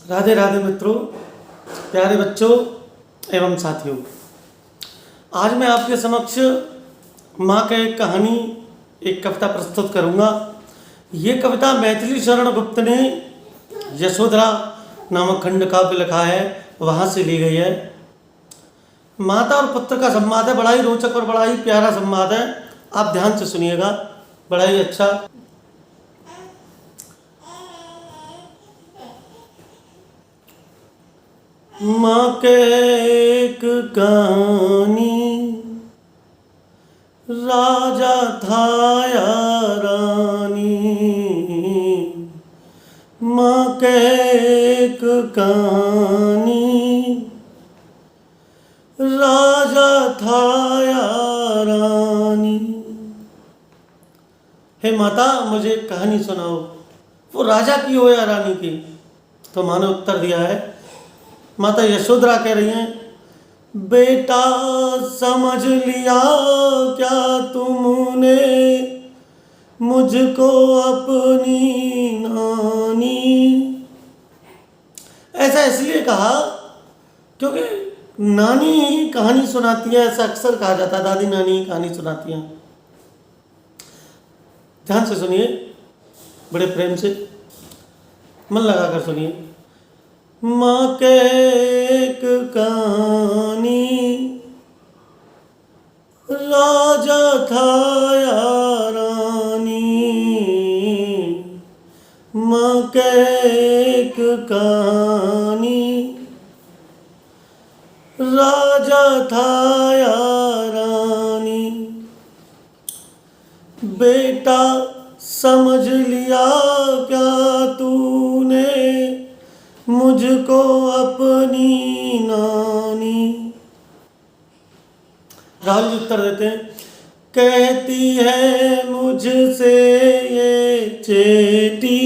राधे राधे मित्रों, प्यारे बच्चों एवं साथियों। आज मैं आपके समक्ष माँ का एक कहानी, एक कविता प्रस्तुत करूँगा। ये कविता मैथिली शरण गुप्त ने यशोधरा नामक खंड काव्य लिखा है, वहाँ से ली गई है। माता और पुत्र का संवाद है, बड़ा ही रोचक और बड़ा ही प्यारा संवाद है। आप ध्यान से सुनिएगा, बड़ा ही अच्छा। माँ के एक कहानी, राजा था या रानी। माँ के एक कहानी, राजा था या रानी। हे माता, मुझे एक कहानी सुनाओ। वो राजा की हो या रानी की? तो माँ ने उत्तर दिया है, माता यशोधरा कह रही हैं, बेटा समझ लिया क्या तुमने मुझको अपनी नानी। ऐसा इसलिए कहा क्योंकि नानी कहानी सुनाती है, ऐसा अक्सर कहा जाता है, दादी नानी कहानी सुनाती हैं। ध्यान से सुनिए, बड़े प्रेम से मन लगाकर सुनिए। माँ के एक कहानी, राजा था या रानी। माँ के एक कहानी, राजा था या रानी। बेटा समझ लिया क्या तूने मुझको अपनी नानी। राहुल जी उत्तर देते हैं, कहती है मुझसे ये चेटी,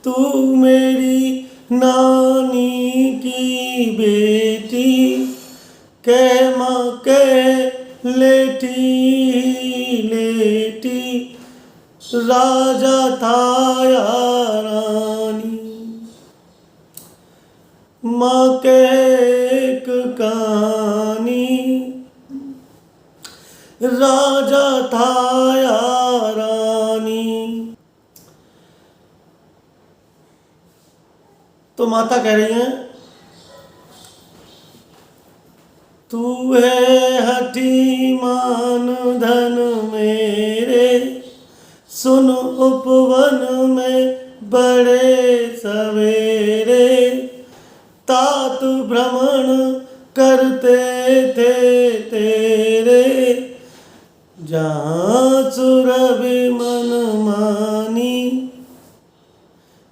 तू मेरी नानी की बेटी। कह माँ कह लेटी लेटी, राजा था या रानी। माँ के एक कहानी, राजा था या रानी। तो माता कह रही हैं, तू है हठी मान धन मेरे, सुन उपवन में बड़े सवेरे। तात भ्रमण करते थे तेरे, जहाँ सुरभि मन मानी।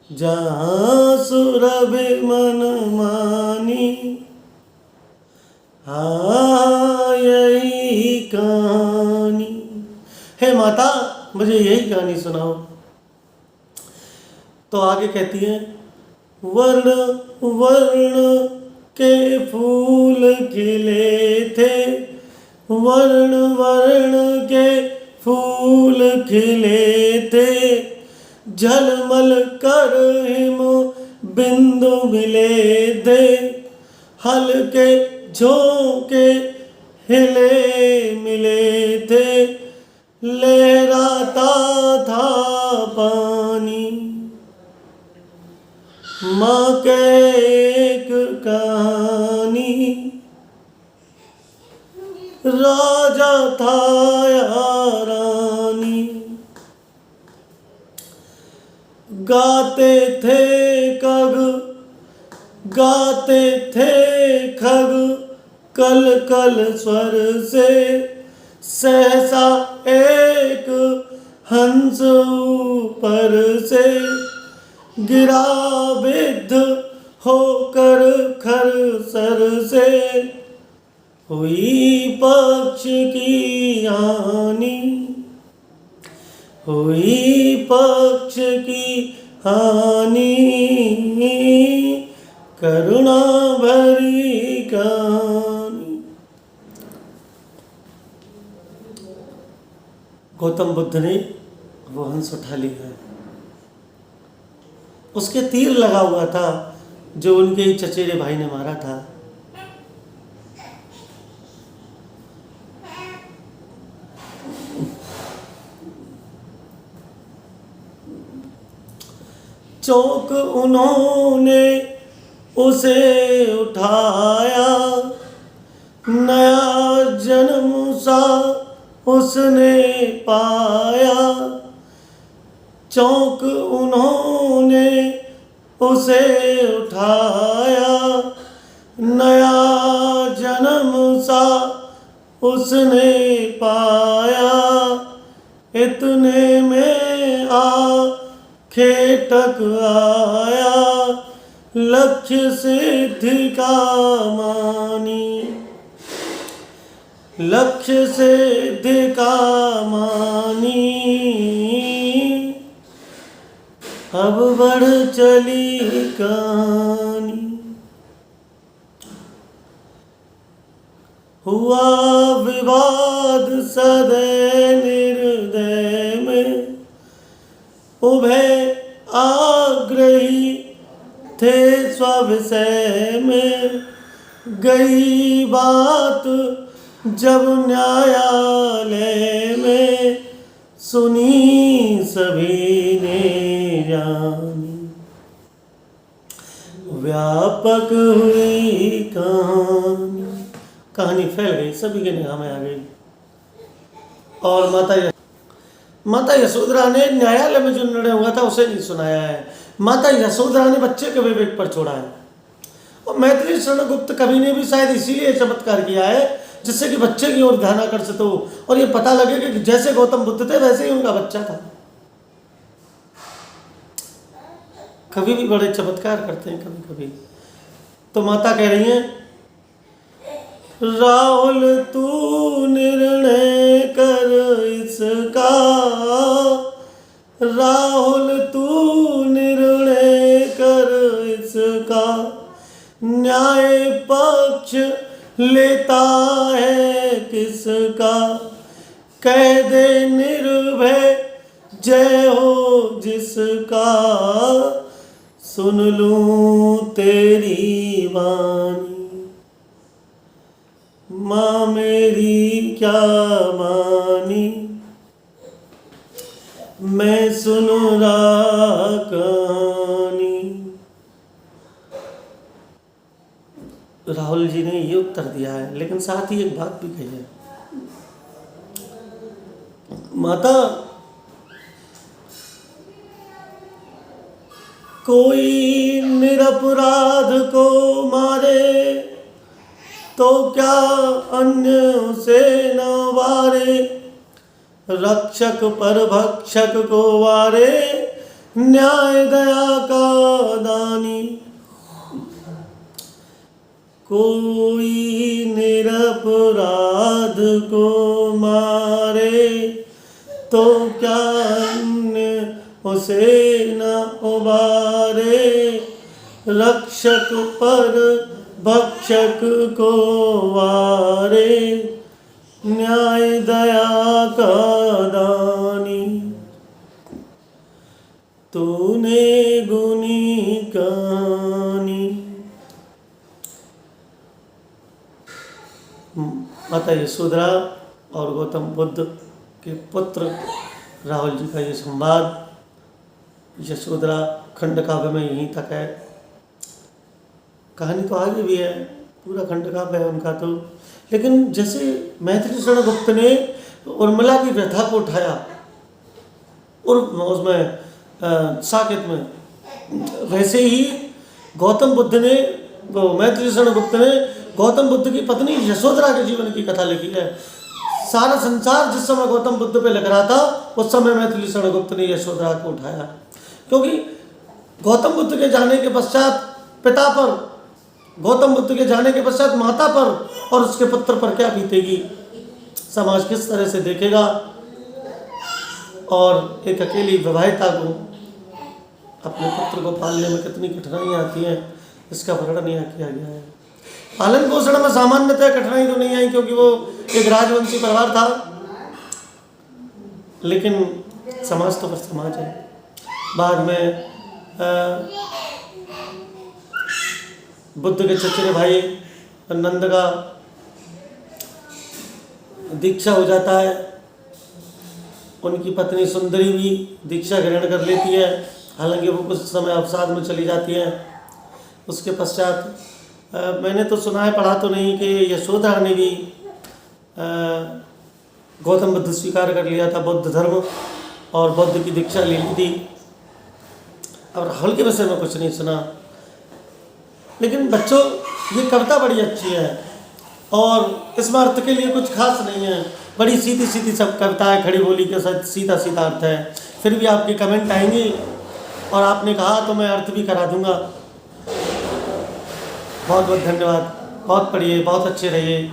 जहाँ सुरभि मन मानी, हाँ यही कहानी। हे माता, मुझे यही कहानी सुनाओ। तो आगे कहती है, वर्ण वर्ण के फूल खिले थे। वर्ण वर्ण के फूल खिले थे, झलमल कर हिम बिंदु मिले थे। हल्के झोंके हिले मिले थे, लहराता था पानी। माँ के एक कहानी, राजा था या रानी। गाते थे कग, गाते थे खग, कल कल स्वर से। सहसा एक हंस ऊपर से, गिरा विद्ध होकर खर सर से। हुई पक्ष की हानि, हुई पक्ष की हानि। करुणा भरी कहानी। गौतम बुद्ध ने वो हंस उठा लिया है, उसके तीर लगा हुआ था, जो उनके ही चचेरे भाई ने मारा था। चौक उन्होंने उसे उठाया, नया जन्म सा उसने पाया। चौक उन्होंने उसे उठाया, नया जन्म सा उसने पाया। इतने में खेटक आया, लक्ष्य सिद्धि का मानी। लक्ष्य सिद्धि का मानी, अब बढ़ चली कहानी। हुआ विवाद सदै निर्दय में, उभय आग्रही थे स्विषय में। गई बात जब न्यायालय में, सुनी सभी ने जानी। व्यापक हुई कहानी, कहानी फैल गई, सभी के निगाह में आ गई। और माता यशोधरा ने न्यायालय में जो निर्णय हुआ था उसे नहीं सुनाया है। माता यशोधरा ने बच्चे के विवेक पर छोड़ा है। और मैथिली शरण गुप्त कवि ने भी शायद इसीलिए चमत्कार किया है जिससे कि बच्चे की ओर ध्यान आकर्षित हो और ये पता लगे कि जैसे गौतम बुद्ध थे वैसे ही उनका बच्चा था। कवि भी बड़े चमत्कार करते हैं कभी कभी। तो माता कह रही हैं, राहुल तू निर्णय कर इसका, राहुल तू निर्णय कर इसका। न्याय पक्ष लेता है किसका, कह दे निर्भय जय हो जिसका। सुन लूं तेरी वाणी, माँ मेरी क्या मानी। मैं सुन रहा कहानी। राहुल जी ने ये उत्तर दिया है, लेकिन साथ ही एक बात भी कही है। माता, कोई निरपराध को मारे तो क्या अन्य उसे न वारे। रक्षक पर भक्षक को वारे, न्याय दया का दानी। कोई निरपराध को मारे तो क्या अन्य उसे न उबारे। रक्षक पर भक्षक को वारे, न्याय दया का दानी। तूने गुनी कहानी। माता यशोधरा और गौतम बुद्ध के पुत्र राहुल जी का ये संवाद यशोधरा खंड काव्य में यहीं तक है। कहानी तो आगे भी है, पूरा खंड काव्य है उनका तो। लेकिन जैसे मैथिली शरण गुप्त ने उर्मिला की व्यथा को उठाया और उसमें साकेत में, वैसे ही गौतम बुद्ध ने, वो मैथिली शरण गुप्त ने गौतम बुद्ध की पत्नी यशोधरा के जीवन की कथा लिखी है। सारा संसार जिस समय गौतम बुद्ध पे लग रहा था उस समय मैथिली शरण गुप्त ने यशोधरा को उठाया, क्योंकि गौतम बुद्ध के जाने के पश्चात पिता पर, गौतम बुद्ध के जाने के पश्चात माता पर और उसके पुत्र पर क्या बीतेगी, समाज किस तरह से देखेगा। और एक अकेली विवाहिता को अपने पुत्र को पालने में कितनी कठिनाइयाँ आती हैं, इसका वर्णन यहाँ किया गया है। पालन पोषण में सामान्यतः कठिनाई तो नहीं आई क्योंकि वो एक राजवंशी परिवार था, लेकिन समाज तो बस समाज है। बाद में बुद्ध के चचेरे भाई नंद का दीक्षा हो जाता है, उनकी पत्नी सुंदरी भी दीक्षा ग्रहण कर लेती है, हालांकि वो कुछ समय अवसाद में चली जाती है। उसके पश्चात मैंने तो सुना है, पढ़ा तो नहीं, कि यशोदा ने भी गौतम बुद्ध स्वीकार कर लिया था बौद्ध धर्म और बौद्ध की दीक्षा ले ली थी। और राहुल के विषय में कुछ नहीं सुना। लेकिन बच्चों, ये कविता बड़ी अच्छी है और इसमें अर्थ के लिए कुछ खास नहीं है, बड़ी सीधी सीधी सब कविताएं, खड़ी बोली के साथ सीधा सीधा अर्थ है। फिर भी आपके कमेंट आएंगे और आपने कहा तो मैं अर्थ भी करा दूंगा। बहुत बहुत धन्यवाद, बहुत पढ़िए, बहुत अच्छे रहिए।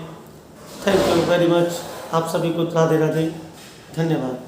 Thank you very much. आप सभी को राधे राधे, धन्यवाद।